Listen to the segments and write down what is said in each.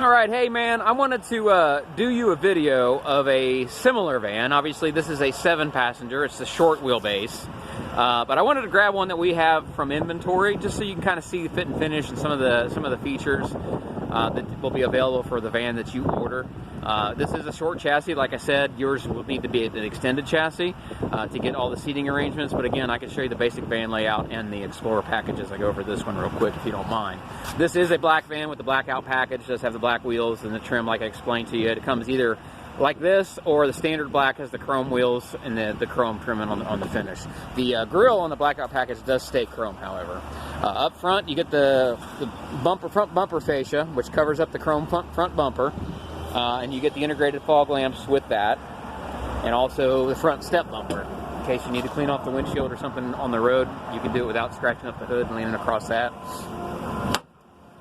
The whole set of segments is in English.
Alright, hey man, I wanted to do you a video of a similar van. Obviously this is a 7-passenger, it's the short wheelbase. But I wanted to grab one that we have from inventory just so you can kind of see the fit and finish and some of the features that will be available for the van that you order. This is a short chassis, like I said. Yours will need to be an extended chassis to get all the seating arrangements, but again, I can show you the basic van layout and the Explorer package as I go over this one real quick if you don't mind. This is a black van with the Blackout package. It does have the black wheels and the trim like I explained to you. It comes either like this, or the standard black has the chrome wheels and the chrome trim on the finish. The grille on the Blackout package does stay chrome, however. Up front, you get the front bumper fascia, which covers up the chrome front bumper, and you get the integrated fog lamps with that, and also the front step bumper. In case you need to clean off the windshield or something on the road, you can do it without scratching up the hood and leaning across that.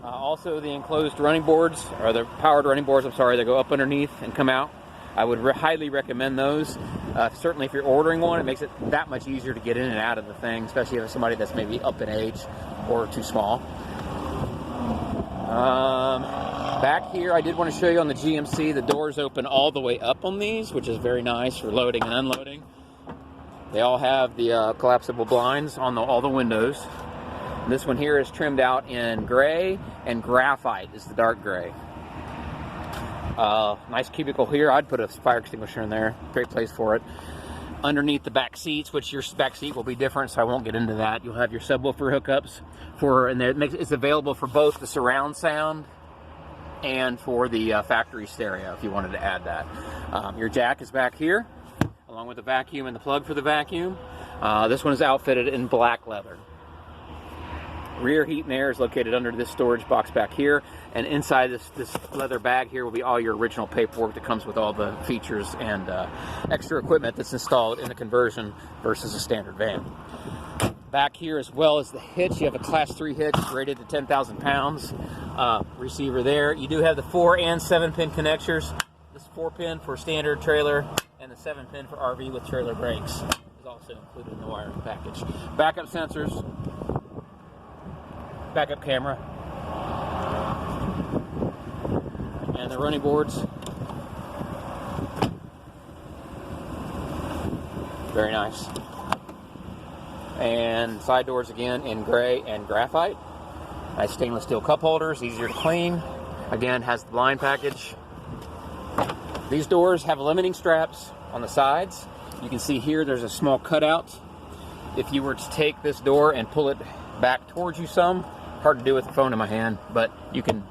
Also, the enclosed running boards, or the powered running boards, I'm sorry, they go up underneath and come out. I would highly recommend those. Certainly if you're ordering one, it makes it that much easier to get in and out of the thing, especially if it's somebody that's maybe up in age or too small. Back here, I did want to show you on the GMC, the doors open all the way up on these, which is very nice for loading and unloading. They all have the collapsible blinds on all the windows. This one here is trimmed out in gray, and graphite is the dark gray. Nice cubicle here. I'd put a fire extinguisher in there. Great place for it. Underneath the back seats, which your back seat will be different, so I won't get into that. You'll have your subwoofer hookups and it's available for both the surround sound and for the factory stereo if you wanted to add that. Your jack is back here, along with the vacuum and the plug for the vacuum. This one is outfitted in black leather. Rear heat and air is located under this storage box back here, and inside this leather bag here will be all your original paperwork that comes with all the features and extra equipment that's installed in the conversion versus a standard van. Back here, as well as the hitch, you have a class 3 hitch rated to 10,000 pounds. Receiver there. You do have the 4 and 7 pin connectors. This 4 pin for standard trailer and the 7 pin for RV with trailer brakes is also included in the wiring package. Backup sensors, backup camera, and the running boards. Very nice. And side doors again in gray and graphite. Nice stainless steel cup holders, easier to clean. Again, has the blind package. These doors have limiting straps on the sides. You can see here there's a small cutout. If you were to take this door and pull it back towards you some, hard to do with the phone in my hand, but you can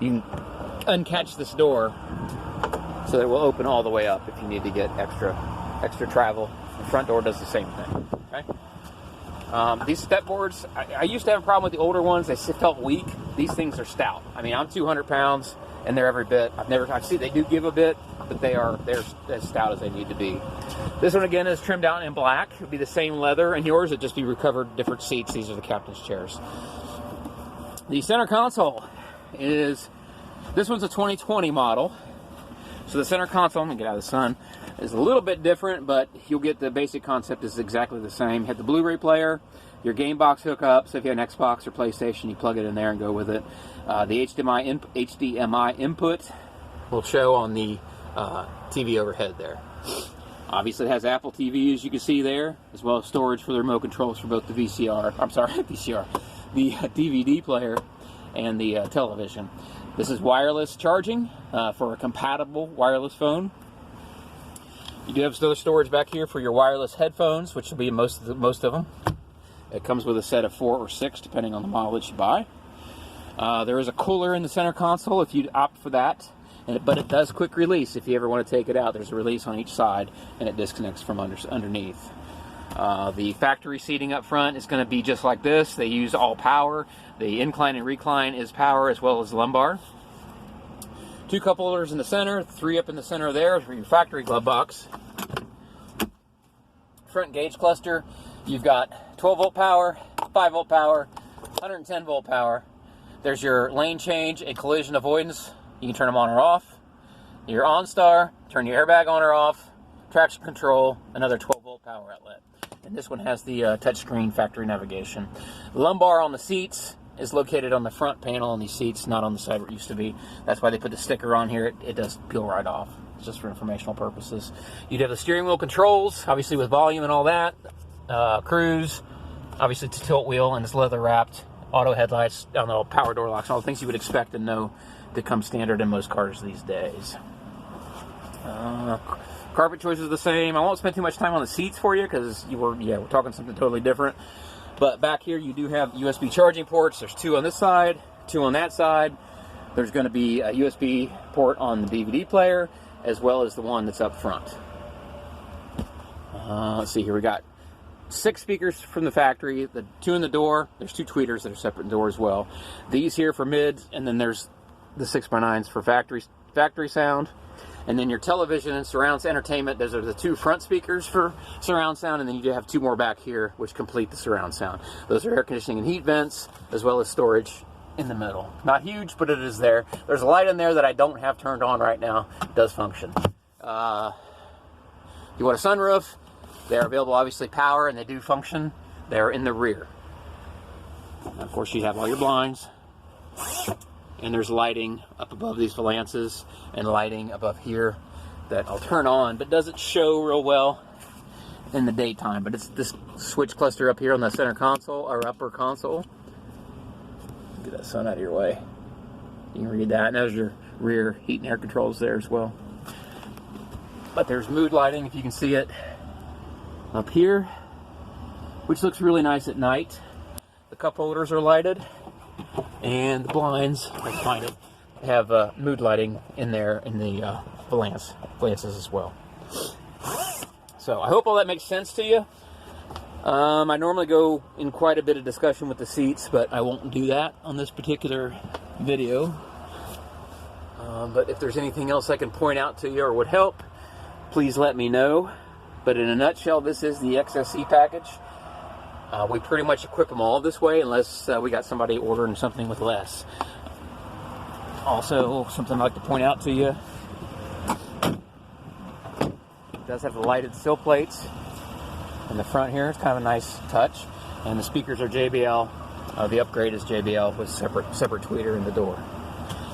uncatch this door so that it will open all the way up if you need to get extra travel. The front door does the same thing. Okay. These step boards, I used to have a problem with the older ones. They felt weak. These things are stout. I mean, I'm 200 pounds and they're every bit. I see they do give a bit, but they're as stout as they need to be. This one again is trimmed out in black. It'll be the same leather, and yours would just be recovered different seats. These are the captain's chairs. The center console this one's a 2020 model. So the center console, I'm gonna get out of the sun, is a little bit different, but you'll get the basic concept is exactly the same. You have the Blu-ray player, your game box hookup, so if you have an Xbox or PlayStation, you plug it in there and go with it. The HDMI input will show on the TV overhead there. Obviously it has Apple TV, as you can see there, as well as storage for the remote controls for both the the DVD player and the television. This is wireless charging for a compatible wireless phone. You do have still storage back here for your wireless headphones, which will be most of them. It comes with a set of 4 or 6, depending on the model that you buy. There is a cooler in the center console if you'd opt for that, but it does quick release if you ever want to take it out. There's a release on each side, and it disconnects from underneath. The factory seating up front is going to be just like this. They use all power. The incline and recline is power, as well as lumbar. 2 cup holders in the center, 3 up in the center there for your factory glove box. Front gauge cluster, you've got 12 volt power, 5 volt power, 110 volt power. There's your lane change and collision avoidance. You can turn them on or off. Your OnStar, turn your airbag on or off. Traction control, another 12 volt power outlet. And this one has the touchscreen factory navigation. Lumbar on the seats is located on the front panel on these seats, not on the side where it used to be. That's why they put the sticker on here. It does peel right off. It's just for informational purposes. You'd have the steering wheel controls, obviously with volume and all that. Cruise, obviously it's a tilt wheel, and it's leather wrapped. Auto headlights, I don't know, power door locks, all the things you would expect and know that come standard in most cars these days. Carpet choice is the same. I won't spend too much time on the seats for you because we're talking something totally different. But back here you do have USB charging ports. There's 2 on this side, 2 on that side. There's going to be a USB port on the DVD player as well as the one that's up front. Let's see here, we got 6 speakers from the factory, the 2 in the door. There's 2 tweeters that are separate in the door as well. These here for mids, and then there's the 6x9s for factory sound. And then your television and surround entertainment, those are the 2 front speakers for surround sound, and then you do have 2 more back here which complete the surround sound. Those are air conditioning and heat vents, as well as storage in the middle. Not huge, but it is there. There's a light in there that I don't have turned on right now. It does function. You want a sunroof? They're available, obviously, power, and they do function. They're in the rear. And of course, you have all your blinds. And there's lighting up above these valances and lighting above here that I'll turn on, but doesn't show real well in the daytime. But it's this switch cluster up here on the center console, or upper console. Get that sun out of your way. You can read that. And there's your rear heat and air controls there as well. But there's mood lighting, if you can see it, up here, which looks really nice at night. The cup holders are lighted, and the blinds, let's find it, have mood lighting in there in the valances as well. So I hope all that makes sense to you. I normally go in quite a bit of discussion with the seats, but I won't do that on this particular video. But if there's anything else I can point out to you or would help, please let me know. But in a nutshell, this is the XSE package. We pretty much equip them all this way unless we got somebody ordering something with less. Also, something I'd like to point out to you. It does have the lighted sill plates in the front here. It's kind of a nice touch. And the speakers are JBL. The upgrade is JBL with separate tweeter in the door.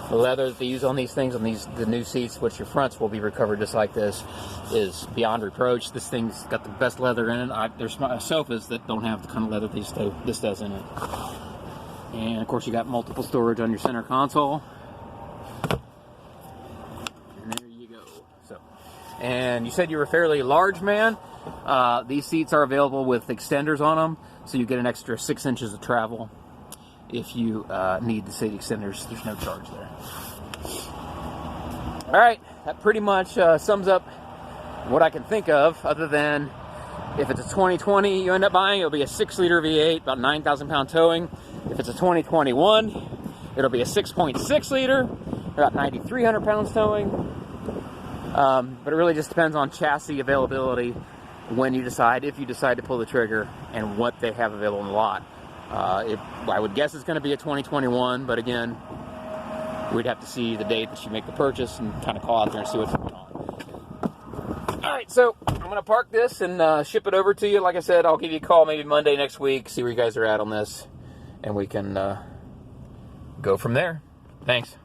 The leather that they use on these things, the new seats, which your fronts will be recovered just like this, is beyond reproach. This thing's got the best leather in it. There's sofas that don't have the kind of leather this does in it. And of course you got multiple storage on your center console. And there you go. So, and you said you were a fairly large man. These seats are available with extenders on them, so you get an extra 6 inches of travel. If you need the seat extenders, there's no charge there. Alright, that pretty much sums up what I can think of, other than if it's a 2020 you end up buying, it'll be a 6-liter V8, about 9,000 pound towing. If it's a 2021, it'll be a 6.6 liter, about 9,300 pounds towing. But it really just depends on chassis availability when you decide, if you decide to pull the trigger, and what they have available in the lot. I would guess it's going to be a 2021, but again, we'd have to see the date that you make the purchase and kind of call out there and see what's going on. Alright, so I'm going to park this and ship it over to you. Like I said, I'll give you a call maybe Monday next week, see where you guys are at on this, and we can go from there. Thanks.